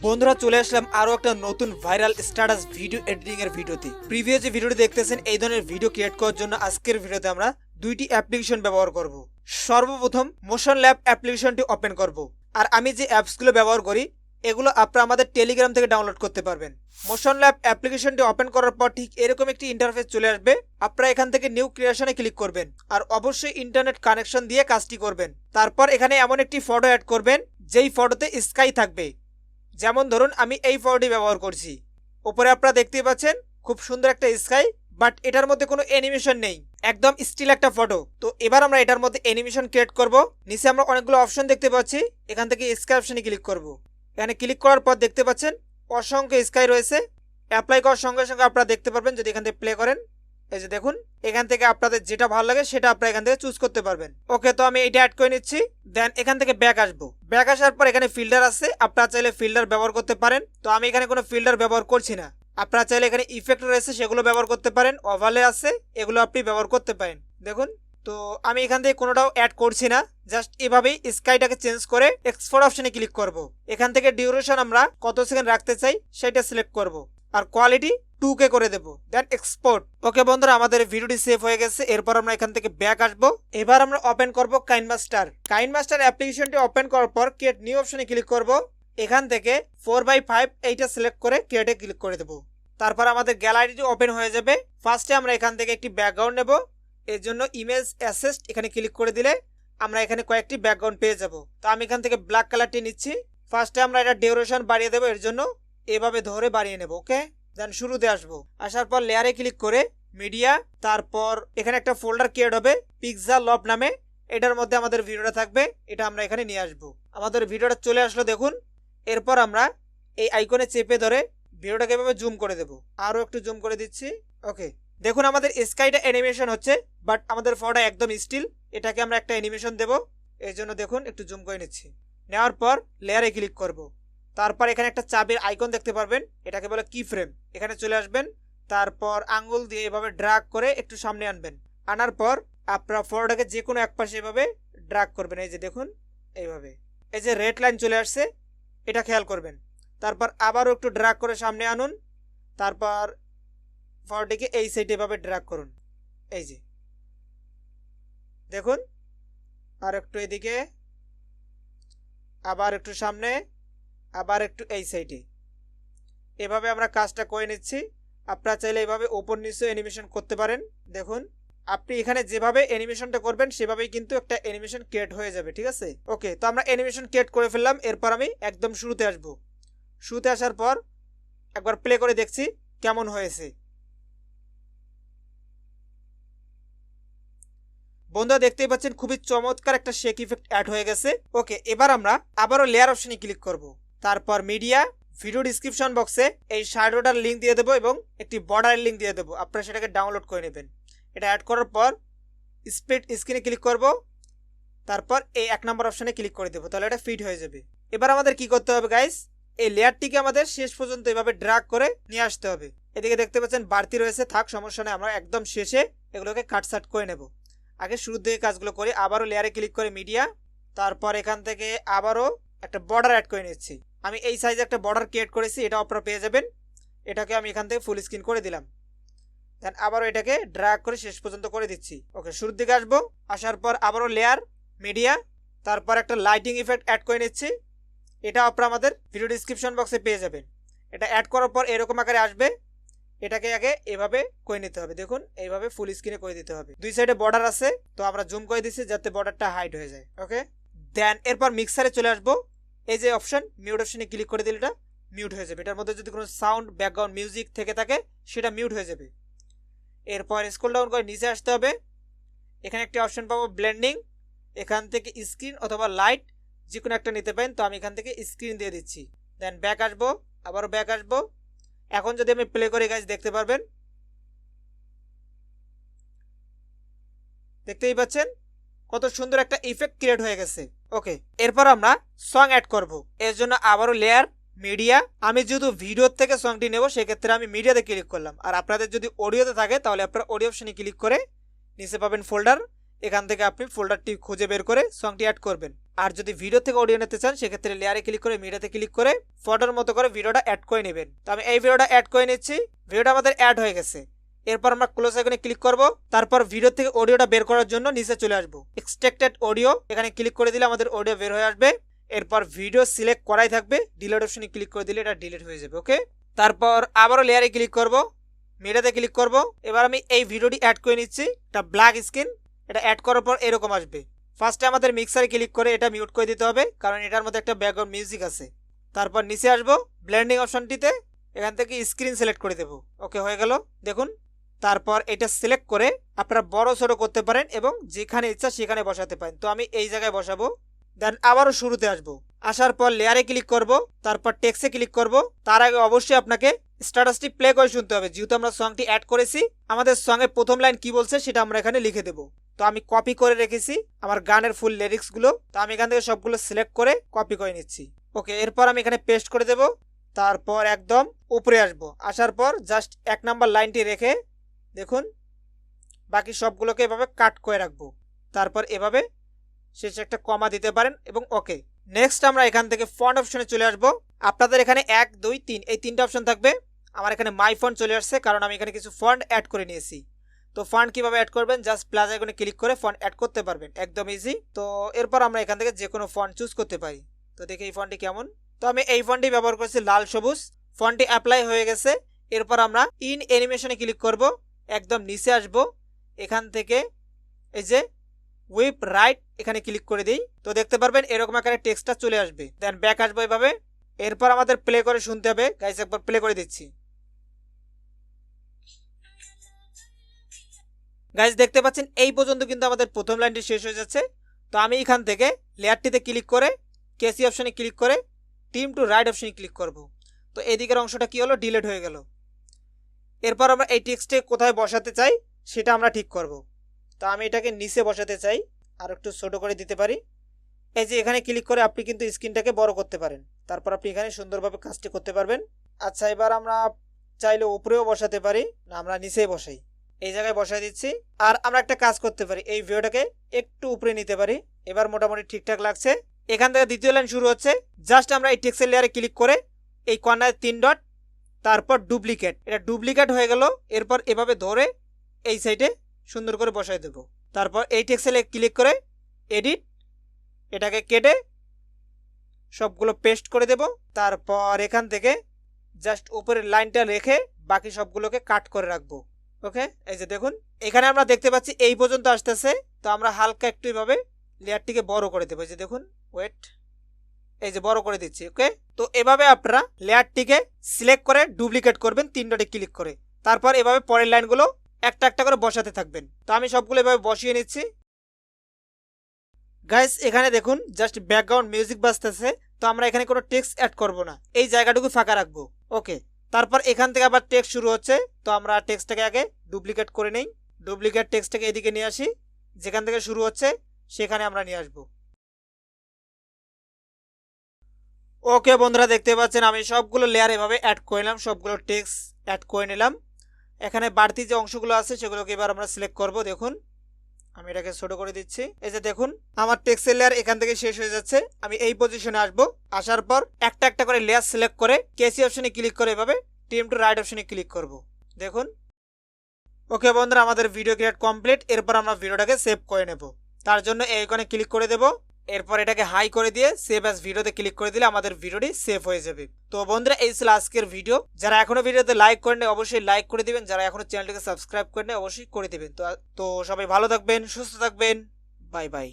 বন্ধুরা চলে আসলাম আরো একটা নতুন ভাইরাল স্ট্যাটাস ভিডিও এডিটিং এর ভিডিওতে। প্রিভিয়াস যে ভিডিওটি দেখতেছেন এই ধরনের ভিডিও ক্রিয়েট করার জন্য আজকের ভিডিওতে আমরা দুইটি অ্যাপ্লিকেশন ব্যবহার করব। সর্বপ্রথম মোশন ল্যাব অ্যাপ্লিকেশনটি ওপেন করব। আর আমি যে অ্যাপসগুলো ব্যবহার করি এগুলো আপনারা আমাদের টেলিগ্রাম থেকে ডাউনলোড করতে পারবেন। মোশন ল্যাব অ্যাপ্লিকেশনটি ওপেন করার পর ঠিক এরকম একটি ইন্টারফেস চলে আসবে। আপনারা এখান থেকে নিউ ক্রিয়েশনে ক্লিক করবেন আর অবশ্যই ইন্টারনেট কানেকশন দিয়ে কাজটি করবেন। তারপর এখানে এমন একটি ফটো অ্যাড করবেন যেই ফটোতে স্কাই থাকবে। যেমন ধরুন আমি এই ফটোটি ব্যবহার করছি। উপরে আপনারা দেখতেই পাচ্ছেন খুব সুন্দর একটা স্কাই, বাট এটার মধ্যে কোনো অ্যানিমেশন নেই, একদম স্টিল একটা ফটো। তো এবার আমরা এটার মধ্যে অ্যানিমেশন ক্রিয়েট করব। নিচে আমরা অনেকগুলো অপশন দেখতে পাচ্ছি, এখান থেকে স্কাই অপশনে ক্লিক করব। এখানে ক্লিক করার পর দেখতে পাচ্ছেন অসংখ্য স্কাই রয়েছে। অ্যাপ্লাই করার সঙ্গে সঙ্গে আপনারা দেখতে পারবেন যদি এখান থেকে প্লে করেন, এই যে দেখুন এখান থেকে আপনাদের যেটা ভালো লাগে সেটা আপনারা এখান থেকে চুজ করতে পারবেন। ওকে, তো আমি এটা অ্যাড করে নিচ্ছি। দেন এখান থেকে ব্যাক আসবো। ব্যাক আসার পর এখানে ফিল্টার আছে, আপনারা চাইলে ফিল্টার ব্যবহার করতে পারেন। তো আমি এখানে কোনো ফিল্টার ব্যবহার করছি না। আপনারা চাইলে এখানে ইফেক্ট রয়েছে সেগুলো ব্যবহার করতে পারেন, ওভারলে আছে এগুলো আপনি ব্যবহার করতে পারেন। দেখুন, তো আমি এখান থেকে কোনোটাও অ্যাড করছি না, জাস্ট এভাবেই স্কাইটাকে চেঞ্জ করে এক্সপোর্ট অপশনে ক্লিক করব। এখান থেকে ডিউরেশন আমরা কত সেকেন্ড রাখতে চাই সেটা সিলেক্ট করব আর কোয়ালিটি 2K করে দেবো, দেন এক্সপোর্ট। ওকে বন্ধুরা, আমাদের ভিডিওটি সেভ হয়ে গেছে। এরপর আমরা এখান থেকে ব্যাক আসবো। এবার আমরা ওপেন করব কাইনমাস্টার। কাইনমাস্টার অ্যাপ্লিকেশনটি ওপেন করার পর ক্রিয়েট নিউ অপশনে ক্লিক করব। এখান থেকে 4x5 এইটা সিলেক্ট করে ক্রিয়েটে ক্লিক করে দেবো। তারপর আমাদের গ্যালারিটি ওপেন হয়ে যাবে। ফার্স্টে আমরা এখান থেকে একটি ব্যাকগ্রাউন্ড নেব। এর জন্য ইমেজ অ্যাসেস্ট এখানে ক্লিক করে দিলে আমরা এখানে কয়েকটি ব্যাকগ্রাউন্ড পেয়ে যাব। তো আমি এখান থেকে ব্ল্যাক কালারটি নিচ্ছি। ফার্স্টে আমরা এটা ডিউরেশন বাড়িয়ে দেবো, এর জন্য এভাবে ধরে বাড়িয়ে নেব। ওকে, দেন শুরুতে আসবো। আসার পর লেয়ারে ক্লিক করে মিডিয়া, তারপর এখানে একটা ফোল্ডার ক্রিয়েট হবে পিক্সা লব নামে। এটার মধ্যে আমাদের ভিডিওটা থাকবে, এটা আমরা এখানে নিয়ে আসবো। আমাদের ভিডিওটা চলে আসলো দেখুন। এরপর আমরা এই আইকনে চেপে ধরে ভিডিওটাকে এভাবে জুম করে দেবো। আরও একটু জুম করে দিচ্ছি। ওকে, দেখুন আমাদের স্কাইটা অ্যানিমেশন হচ্ছে, বাট আমাদের ফটোটা একদম স্টিল। এটাকে আমরা একটা অ্যানিমেশন দেবো, এই জন্য দেখুন একটু জুম করে নিচ্ছি। নেওয়ার পর লেয়ারে ক্লিক করব। তারপর এখানে একটা চাবির আইকন দেখতে পারবেন, এটাকে বলে কি ফ্রেম। এখানে চলে আসবেন, তারপর আঙ্গুল দিয়ে এভাবে ড্রাগ করে একটু সামনে আনবেন। আনার পর আপনারা ফটোটাকে যে কোনো এক পাশে এভাবে ড্রাগ করবেন। এই যে দেখুন এইভাবে, এই যে রেড লাইন চলে আসছে, এটা খেয়াল করবেন। তারপর আবারও একটু ড্রাগ করে সামনে আনুন। তারপর ফটোটিকে এই সাইডে এভাবে ড্রাগ করুন, এই যে দেখুন। আর একটু এদিকে, আবার একটু সামনে, আবার একটু এই সাইডে। এভাবে আমরা কাজটা করে নিচ্ছি। আপনারা চাইলে এভাবে ওপর নিচে অ্যানিমেশন করতে পারেন। দেখুন আপনি এখানে যেভাবে অ্যানিমেশনটা করবেন সেভাবেই কিন্তু একটা অ্যানিমেশন ক্রিয়েট হয়ে যাবে, ঠিক আছে। ওকে, তো আমরা অ্যানিমেশন ক্রিয়েট করে ফেললাম। এরপর আমি একদম শুরুতে আসবো। শুরুতে আসার পর একবার প্লে করে দেখছি কেমন হয়েছে। বন্ধুরা দেখতেই পাচ্ছেন খুবই চমৎকার একটা শেক ইফেক্ট অ্যাড হয়ে গেছে। ওকে, এবার আমরা আবারও লেয়ার অপশনে ক্লিক করব। তারপর মিডিয়া, ভিডিও ডিসক্রিপশন বক্সে এই শ্যাডোটার লিঙ্ক দিয়ে দেবো এবং একটি বর্ডারের লিঙ্ক দিয়ে দেবো। আপনারা সেটাকে ডাউনলোড করে নেবেন। এটা অ্যাড করার পর স্প্লিট স্ক্রিনে ক্লিক করব। তারপর এই 1 নম্বর অপশনে ক্লিক করে দেবো, তাহলে এটা ফিট হয়ে যাবে। এবার আমাদের কি করতে হবে গাইস, এই লেয়ারটিকে আমাদের শেষ পর্যন্ত এভাবে ড্র্যাগ করে নিয়ে আসতে হবে। এদিকে দেখতে পাচ্ছেন বাড়তি রয়েছে, থাক সমস্যা নেই, আমরা একদম শেষে এগুলোকে কাটসাট করে নেব। আগে শুরুর দিকে কাজগুলো করি। আবারও লেয়ারে ক্লিক করে মিডিয়া, তারপর এখান থেকে আবারও একটা বর্ডার অ্যাড করে নিচ্ছি। আমি এই সাইজে একটা বর্ডার ক্রিয়েট করেছি, এটা আপনারা পেয়ে যাবেন। এটাকে আমি এখান থেকে ফুল স্ক্রিন করে দিলাম। দেন আবারও এটাকে ড্র্যাগ করে শেষ পর্যন্ত করে দিচ্ছি। ওকে, শুরুর দিকে আসবো। আসার পর আবারও লেয়ার, মিডিয়া, তারপর একটা লাইটিং ইফেক্ট অ্যাড করে নিচ্ছি। এটা আপনারা আমাদের ভিডিও ডিসক্রিপশন বক্সে পেয়ে যাবেন। এটা অ্যাড করার পর এরকম আকারে আসবে। এটাকে আগে এভাবে করে নিতে হবে। দেখুন এইভাবে ফুল স্ক্রিনে করে দিতে হবে। দুই সাইডে বর্ডার আছে, তো আমরা জুম করে দিচ্ছি যাতে বর্ডারটা হাইড হয়ে যায়। ওকে, দেন এরপর মিক্সারে চলে আসবো। এই যে অপশন মিউট অপশনে ক্লিক করে দিলে এটা মিউট হয়ে যাবে। এটার মধ্যে যদি কোনো সাউন্ড, ব্যাকগ্রাউন্ড মিউজিক থেকে থাকে সেটা মিউট হয়ে যাবে। এরপর স্ক্রল ডাউন করে নিচে আসতে হবে। এখানে একটি অপশন পাবো ব্লেন্ডিং। এখান থেকে স্ক্রিন অথবা লাইট যে কোনো একটা নিতে পারেন, তো আমি এখান থেকে স্ক্রিন দিয়ে দিচ্ছি। দেন ব্যাক আসবো, আবারও ব্যাক আসবো। এখন যদি আমি প্লে করে গাইজ দেখতে পারবেন, দেখতেই পাচ্ছেন কত সুন্দর একটা ইফেক্ট ক্রিয়েট হয়ে গেছে। ওকে, এরপর আমরা সং অ্যাড করব। এর জন্য আবারও লেয়ার, মিডিয়া। আমি যেহেতু ভিডিওর থেকে সংটি নেব সেক্ষেত্রে আমি মিডিয়াতে ক্লিক করলাম। আর আপনাদের যদি অডিওতে থাকে তাহলে আপনারা অডিও অপশনে ক্লিক করে নিচে পাবেন ফোল্ডার, এখান থেকে আপনি ফোল্ডারটি খুঁজে বের করে সংটি অ্যাড করবেন। আর যদি ভিডিও থেকে অডিও নিতে চান সেক্ষেত্রে লেয়ারে ক্লিক করে মিডিয়াতে ক্লিক করে ফটোর মতো করে ভিডিওটা অ্যাড করে নেবেন। তো আমি এই ভিডিওটা অ্যাড করে নিচ্ছি। ভিডিওটা আমাদের অ্যাড হয়ে গেছে। এরপর আমরা ক্লোজ আইকনে ক্লিক করব। তারপর ভিডিও থেকে অডিওটা বের করার জন্য নিচে চলে আসবো, এক্সট্রাক্টেড অডিও, এখানে ক্লিক করে দিলে আমাদের অডিও বের হয়ে আসবে। এরপর ভিডিও সিলেক্ট করাই থাকবে, ডিলিট অপশনে ক্লিক করে দিলে এটা ডিলিট হয়ে যাবে। ওকে, তারপর আবারও লেয়ারে ক্লিক করব, মিডিয়াতে ক্লিক করব। এবার আমি এই ভিডিওটি অ্যাড করে নিচ্ছি, এটা ব্ল্যাক স্ক্রিন। এটা অ্যাড করার পর এরকম আসবে। ফার্স্টে আমাদের মিক্সারে ক্লিক করে এটা মিউট করে দিতে হবে, কারণ এটার মধ্যে একটা ব্যাকগ্রাউন্ড মিউজিক আছে। তারপর নিচে আসবো, ব্লেন্ডিং অপশনটিতে এখান থেকে স্ক্রিন সিলেক্ট করে দেবো। ওকে, হয়ে গেল দেখুন। তারপর এটা সিলেক্ট করে আপনারা বড় ছোট করতে পারেন এবং যেখানে ইচ্ছা সেখানে বসাতে পারেন। তো আমি এই জায়গায় বসাবো। দেন আবারও শুরুতে আসবো, আসার পর লেয়ারে ক্লিক করব, তারপর টেক্সটে ক্লিক করব। তার আগে অবশ্যই আপনাকে স্ট্যাটাসটি প্লে করে শুনতে হবে, যেহেতু আমরা সংটি অ্যাড করেছি। আমাদের সঙ্গে প্রথম লাইন কি বলছে সেটা আমরা এখানে লিখে দেবো। তো আমি কপি করে রেখেছি আমার গানের ফুল লিরিক্সগুলো। তো আমি এখান থেকে সবগুলো সিলেক্ট করে কপি করে নিচ্ছি। ওকে, এরপর আমি এখানে পেস্ট করে দেব। তারপর একদম উপরে আসবো, আসার পর জাস্ট 1 নাম্বার লাইনটি রেখে দেখুন বাকি সবগুলোকে এভাবে কাট করে রাখবো। তারপর এভাবে শেষে একটা কমা দিতে পারেন এবং ওকে। নেক্সট আমরা এখান থেকে ফন্ট অপশনে চলে আসবো। আপনাদের এখানে 1 2 3 এই 3টা অপশন থাকবে। আমার এখানে মাই ফন্ট চলে আসছে, কারণ আমি এখানে কিছু ফন্ট অ্যাড করে নিয়েছি। তো ফন্ট কিভাবে অ্যাড করবেন, জাস্ট প্লাস আইকনে ক্লিক করে ফন্ট অ্যাড করতে পারবেন, একদম ইজি। তো এরপর আমরা এখান থেকে যে কোনো ফন্ট চুজ করতে পারি। তো দেখি এই ফন্টটি কেমন। তো আমি এই ফন্টটি ব্যবহার করছি লাল সবুজ। ফন্টটি অ্যাপ্লাই হয়ে গেছে। এরপর আমরা ইন অ্যানিমেশনে ক্লিক করব, একদম নিচে আসবো। এখান থেকে এই যে হুইপ রাইট এখানে ক্লিক করে দিই। তো দেখতে পারবেন এরকম আকারে টেক্সটটা চলে আসবে। দেন ব্যাক আসবো এভাবে। এরপর আমাদের প্লে করে শুনতে হবে। গাইস একবার প্লে করে দিচ্ছি। গাইস দেখতে পাচ্ছেন এই পর্যন্ত কিন্তু আমাদের প্রথম লাইনটি শেষ হয়ে যাচ্ছে। তো আমি এখান থেকে লেয়ারটিতে ক্লিক করে কেসি অপশনে ক্লিক করে টিম টু রাইট অপশনে ক্লিক করব। তো এদিকের অংশটা কি হলো, ডিলিট হয়ে গেল। এরপর আমরা এই টেক্সটে কোথায় বসাতে চাই সেটা আমরা ঠিক করব। তো আমি এটাকে নিচে বসাতে চাই, আর একটু ছোট করে দিতে পারি। এই যে এখানে ক্লিক করে আপনি কিন্তু স্ক্রিনটাকে বড় করতে পারেন। তারপর আপনি এখানে সুন্দরভাবে কাজটি করতে পারবেন। আচ্ছা, এবার আমরা চাইলে উপরেও বসাতে পারি, না আমরা নিচেই বসাই। এই জায়গায় বসাই দিচ্ছি। আর আমরা একটা কাজ করতে পারি, এই ভিডিওটাকে একটু উপরে নিতে পারি। এবার মোটামুটি ঠিকঠাক লাগছে। এখান থেকে দ্বিতীয় লাইন শুরু হচ্ছে। জাস্ট আমরা এই টেক্সটের লেয়ারে ক্লিক করে এই কর্নারে 3 ডট, তারপর ডুপ্লিকেট, এটা ডুপ্লিকেট হয়ে গেল। এরপর এভাবে ধরে এই সাইডে সুন্দর করে বসাই দেব। তারপর এই টেক্সটে ক্লিক করে এডিট, এটাকে কেটে সবগুলো পেস্ট করে দেব। তারপর এখান থেকে জাস্ট উপরের লাইনটা রেখে বাকি সবগুলোকে কাট করে রাখবো। ওকে, এই যে দেখুন এখানে আমরা দেখতে পাচ্ছি এই পর্যন্ত আসতেছে। তো আমরা হালকা একটু এভাবে লেয়ারটিকে বড় করে দেবো। এই যে দেখুন, ওয়েট, এই যে বড় করে দিচ্ছি। ওকে, তো এভাবে আপনারা লেয়ারটিকে সিলেক্ট করে ডুপ্লিকেট করবেন 3 ডটে ক্লিক করে। তারপর এভাবে পরের লাইনগুলো একটা একটা করে বসাতে থাকবেন। তো আমি সবগুলো এভাবে বসিয়ে নিচ্ছি। গাইস এখানে দেখুন জাস্ট ব্যাকগ্রাউন্ড মিউজিক বাজতেছে। তো আমরা এখানে কোনো টেক্সট অ্যাড করব না, এই জায়গাটুকু ফাঁকা রাখবো। ওকে, তারপর এখান থেকে আবার টেক্সট শুরু হচ্ছে। তো আমরা টেক্সটটাকে আগে ডুপ্লিকেট করে নেই। ডুপ্লিকেট টেক্সটটাকে এদিকে নিয়ে আসি, যেখান থেকে শুরু হচ্ছে সেখানে আমরা নিয়ে আসবো। ওকে বন্ধুরা, দেখতে পাচ্ছেন আমি সবগুলো লেয়ার এভাবে অ্যাড করে নিলাম, সবগুলো টেক্সট অ্যাড করে নিলাম। এখানে বাড়তি যে অংশগুলো আছে সেগুলোকে এবার আমরা সিলেক্ট করব। দেখুন আমি এটাকে ছোট করে দিচ্ছি। এই যে দেখুন আমার টেক্সটের লেয়ার এখান থেকে শেষ হয়ে যাচ্ছে। আমি এই পজিশনে আসবো, আসার পর একটা একটা করে লেয়ার সিলেক্ট করে কেসি অপশনে ক্লিক করে এভাবে টিম টু রাইট অপশনে ক্লিক করব। দেখুন ওকে বন্ধুরা, আমাদের ভিডিও ক্রিয়েট কমপ্লিট। এরপর আমরা ভিডিওটাকে সেভ করে নেব। তার জন্য এই আইকনে ক্লিক করে দেব। এরপর এটাকে হাই করে দিয়ে সেভ অ্যাজ ভিডিওতে ক্লিক করে দিলে আমাদের ভিডিওটি সেভ হয়ে যাবে। তো বন্ধুরা এই ছিল আজকের ভিডিও। যারা এখনো ভিডিওতে লাইক করেন অবশ্যই লাইক করে দিবেন, যারা এখনো চ্যানেলটিকে সাবস্ক্রাইব করেন অবশ্যই করে দিবেন। তো সবাই ভালো থাকবেন, সুস্থ থাকবেন, বাই বাই।